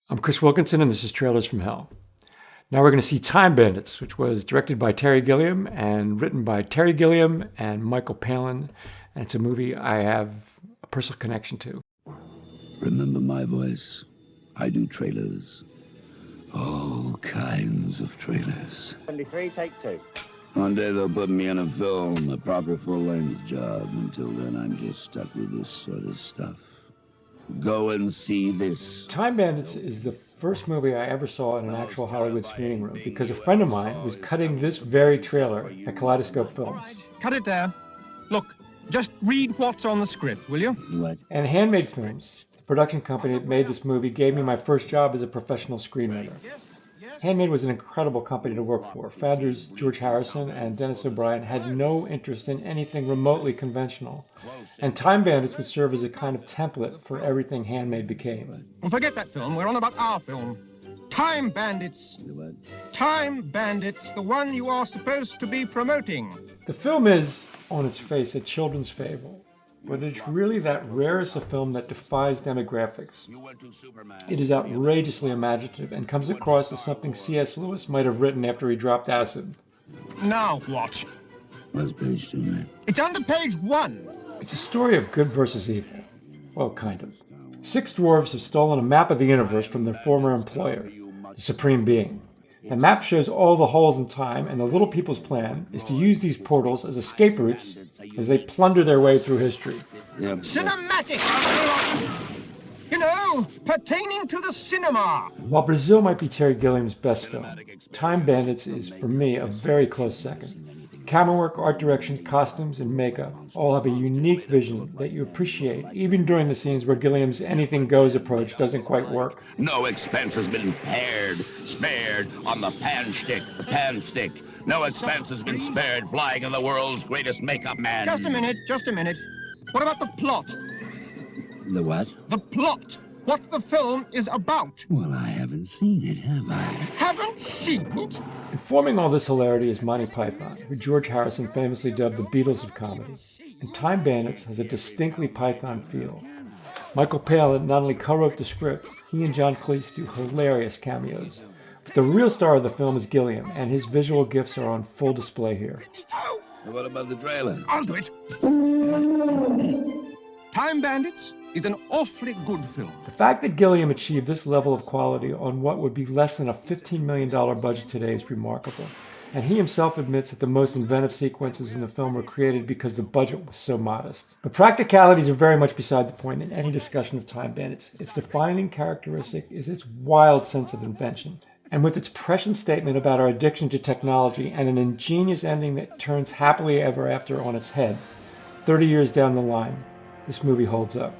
I'm Chris Wilkinson, and this is Trailers from Hell. Now we're going to see Time Bandits, which was directed by Terry Gilliam and written by Terry Gilliam and Michael Palin. And it's a movie I have a personal connection to. Remember my voice? I do trailers. All kinds of trailers. 23, take 2. One day they'll put me in a film, a proper full-length job. Until then, I'm just stuck with this sort of stuff. Go and see this. Time Bandits is the first movie I ever saw in an actual Hollywood screening room because a friend of mine was cutting this very trailer at Kaleidoscope Films. Cut it there. Look, just read what's on the script, will you? What? And Handmade Films, the production company that made this movie, gave me my first job as a professional screenwriter. Handmade was an incredible company to work for. Founders George Harrison and Dennis O'Brien had no interest in anything remotely conventional. And Time Bandits would serve as a kind of template for everything Handmade became. Well, forget that film. We're on about our film. Time Bandits. What? Time Bandits, the one you are supposed to be promoting. The film is, on its face, a children's fable. But it's really that rarest a film that defies demographics. It is outrageously imaginative and comes across as something C.S. Lewis might have written after he dropped acid. Now what? What's page 2, man? It's under page 1. It's a story of good versus evil. Well, kind of. 6 dwarves have stolen a map of the universe from their former employer, the Supreme Being. The map shows all the holes in time, and the little people's plan is to use these portals as escape routes as they plunder their way through history. Yep. Cinematic! You know, pertaining to the cinema. While Brazil might be Terry Gilliam's best film, Time Bandits is, for me, a very close second. Camera work, art direction, costumes, and makeup all have a unique vision that you appreciate, even during the scenes where Gilliam's anything-goes approach doesn't quite work. No expense has been spared on the pan stick. No expense has been spared flying in the world's greatest makeup man. Just a minute. What about the plot? The what? The plot. What the film is about. Well, I haven't seen it, have I? Haven't seen it? Informing all this hilarity is Monty Python, who George Harrison famously dubbed the Beatles of comedy. And Time Bandits has a distinctly Python feel. Michael Palin not only co-wrote the script, he and John Cleese do hilarious cameos. But the real star of the film is Gilliam, and his visual gifts are on full display here. What about the trailer? I'll do it. Time Bandits is an awfully good film. The fact that Gilliam achieved this level of quality on what would be less than a $15 million budget today is remarkable. And he himself admits that the most inventive sequences in the film were created because the budget was so modest. But practicalities are very much beside the point in any discussion of Time Bandits. Its defining characteristic is its wild sense of invention. And with its prescient statement about our addiction to technology and an ingenious ending that turns happily ever after on its head, 30 years down the line, this movie holds up.